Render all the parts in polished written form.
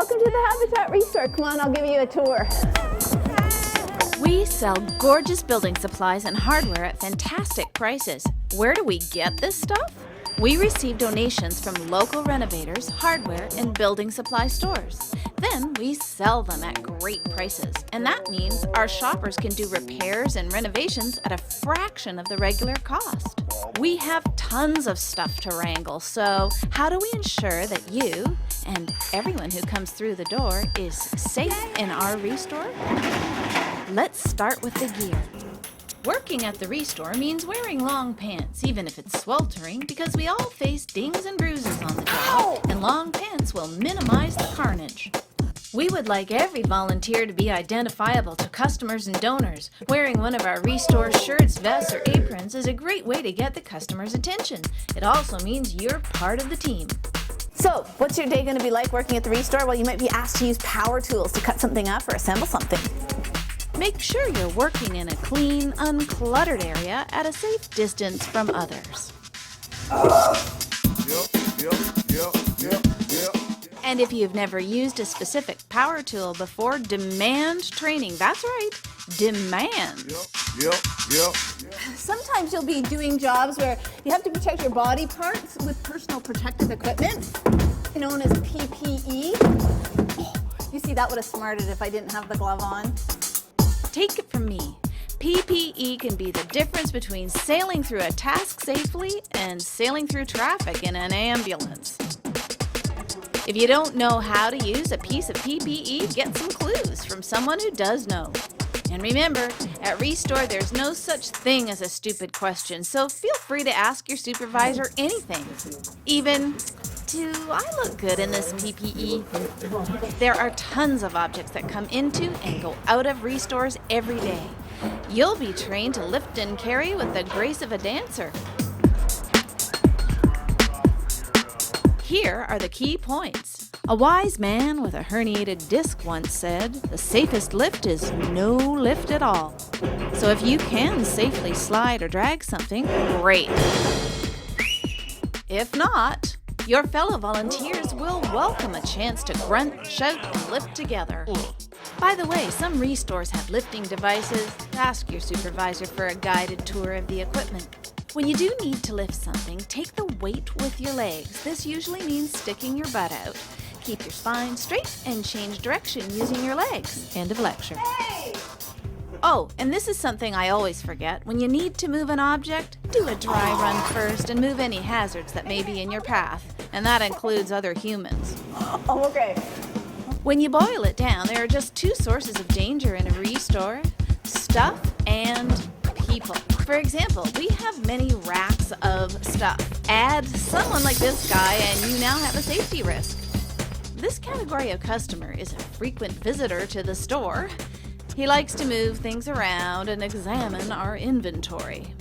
welcome to the Habitat Restore. Come on, I'll give you a tour. We sell gorgeous building supplies and hardware at fantastic prices. Where do we get this stuff? We receive donations from local renovators, hardware, and building supply stores. Then we sell them at great prices, and that means our shoppers can do repairs and renovations at a fraction of the regular cost. We have tons of stuff to wrangle, so how do we ensure that you and everyone who comes through the door is safe in our Restore? Let's start with the gear. Working at the Restore means wearing long pants, even if it's sweltering, because we all face dings and bruises on the job, and long pants will minimize the carnage. We would like every volunteer to be identifiable to customers and donors. Wearing one of our Restore shirts, vests, or aprons is a great way to get the customer's attention. It also means you're part of the team. So, what's your day going to be like working at the Restore? Well, you might be asked to use power tools to cut something up or assemble something. Make sure you're working in a clean, uncluttered area at a safe distance from others. And if you've never used a specific power tool before, demand training. That's right, demand. Sometimes you'll be doing jobs where you have to protect your body parts with personal protective equipment, known as PPE. You see, that would have smarted if I didn't have the glove on. Take it from me. PPE can be the difference between sailing through a task safely and sailing through traffic in an ambulance. If you don't know how to use a piece of PPE, get some clues from someone who does know. And remember, at Restore, there's no such thing as a stupid question, so feel free to ask your supervisor anything. Even, do I look good in this PPE? There are tons of objects that come into and go out of Restores every day. You'll be trained to lift and carry with the grace of a dancer. Here are the key points. A wise man with a herniated disc once said, "The safest lift is no lift at all." So if you can safely slide or drag something, great. If not, your fellow volunteers will welcome a chance to grunt, shout, and lift together. By the way, some Restores have lifting devices. Ask your supervisor for a guided tour of the equipment. When you do need to lift something, take the weight with your legs. This usually means sticking your butt out. Keep your spine straight and change direction using your legs. End of lecture. Hey! Oh, and this is something I always forget. When you need to move an object, do a dry run first and move any hazards that may be in your path. And that includes other humans. Oh, okay. When you boil it down, there are just two sources of danger in a Restore: stuff and people. For example, we have many racks of stuff. Add someone like this guy and you now have a safety risk. This category of customer is a frequent visitor to the store. He likes to move things around and examine our inventory.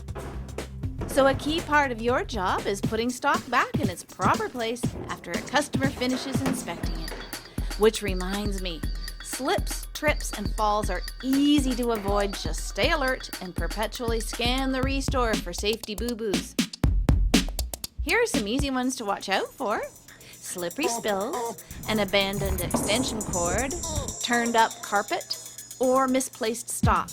So a key part of your job is putting stock back in its proper place after a customer finishes inspecting it. Which reminds me, slips, trips, and falls are easy to avoid. Just stay alert and perpetually scan the Restore for safety boo-boos. Here are some easy ones to watch out for: slippery spills, an abandoned extension cord, turned up carpet, or misplaced stock.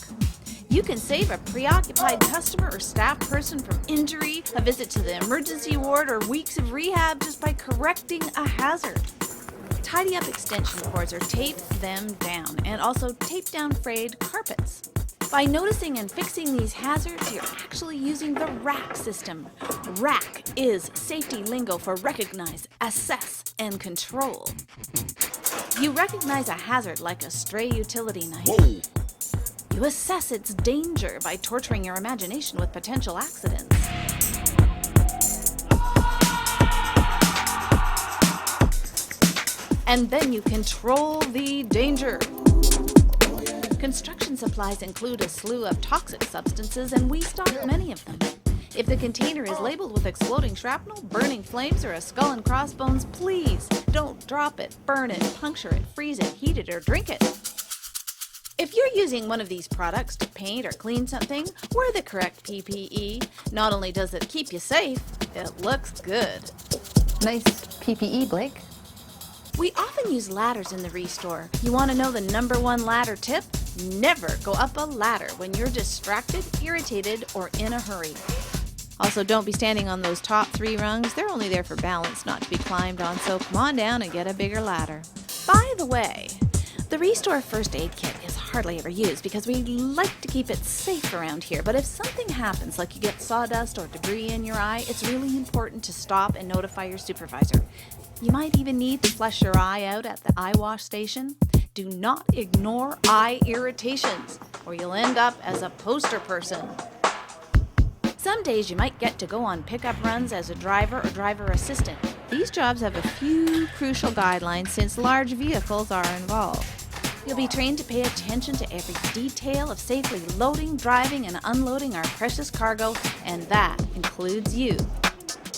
You can save a preoccupied customer or staff person from injury, a visit to the emergency ward, or weeks of rehab just by correcting a hazard. Tidy up extension cords or tape them down, and also tape down frayed carpets. By noticing and fixing these hazards, you're actually using the RACK system. RACK is safety lingo for recognize, assess, and control. You recognize a hazard like a stray utility knife. Whoa. You assess its danger by torturing your imagination with potential accidents. And then you control the danger. Construction supplies include a slew of toxic substances, and we stock many of them. If the container is labeled with exploding shrapnel, burning flames, or a skull and crossbones, please don't drop it, burn it, puncture it, freeze it, heat it, or drink it. If you're using one of these products to paint or clean something, wear the correct PPE. Not only does it keep you safe, it looks good. Nice PPE, Blake. We often use ladders in the restore. You want to know the #1 ladder tip? Never go up a ladder when you're distracted, irritated, or in a hurry. Also, don't be standing on those top 3 rungs. They're only there for balance, not to be climbed on, so come on down and get a bigger ladder. By the way, the Restore First Aid Kit is hardly ever used because we like to keep it safe around here, but if something happens, like you get sawdust or debris in your eye, it's really important to stop and notify your supervisor. You might even need to flush your eye out at the eye wash station. Do not ignore eye irritations, or you'll end up as a poster person. Some days you might get to go on pickup runs as a driver or driver assistant. These jobs have a few crucial guidelines since large vehicles are involved. You'll be trained to pay attention to every detail of safely loading, driving, and unloading our precious cargo, and that includes you.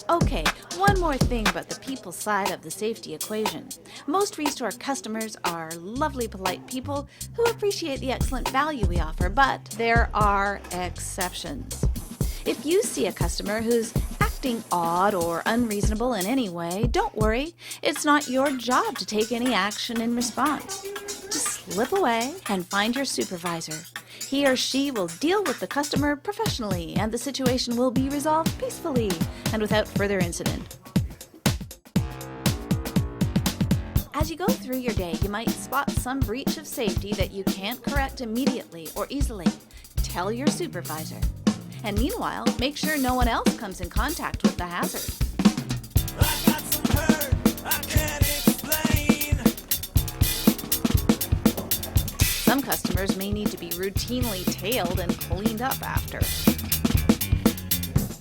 Okay, one more thing about the people side of the safety equation. Most Restore customers are lovely, polite people who appreciate the excellent value we offer, but there are exceptions. If you see a customer who's acting odd or unreasonable in any way, don't worry. It's not your job to take any action in response. Just slip away and find your supervisor. He or she will deal with the customer professionally, and the situation will be resolved peacefully and without further incident. As you go through your day, you might spot some breach of safety that you can't correct immediately or easily. Tell your supervisor. And meanwhile, make sure no one else comes in contact with the hazard. I got some hurt I can't explain. Some customers may need to be routinely tailed and cleaned up after.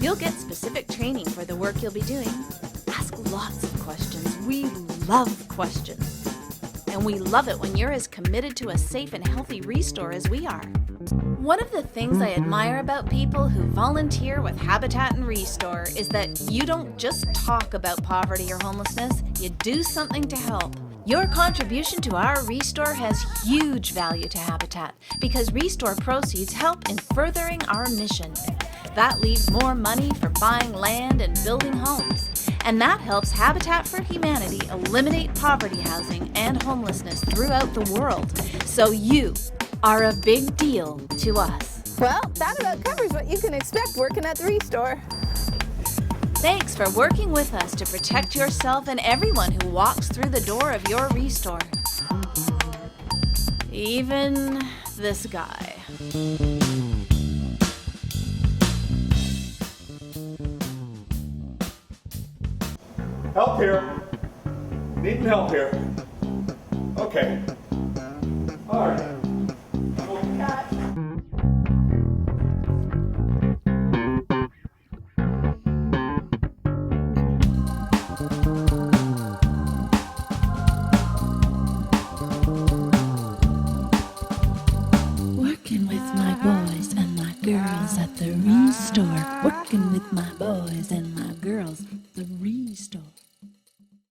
You'll get specific training for the work you'll be doing. Ask lots of questions. We love questions. And we love it when you're as committed to a safe and healthy restore as we are. One of the things I admire about people who volunteer with Habitat and Restore is that you don't just talk about poverty or homelessness, you do something to help. Your contribution to our Restore has huge value to Habitat because Restore proceeds help in furthering our mission. That leaves more money for buying land and building homes. And that helps Habitat for Humanity eliminate poverty housing and homelessness throughout the world. So you are a big deal to us. Well, that about covers what you can expect working at the Restore. Thanks for working with us to protect yourself and everyone who walks through the door of your Restore. Even this guy. Help here. Needing help here. Okay. All right.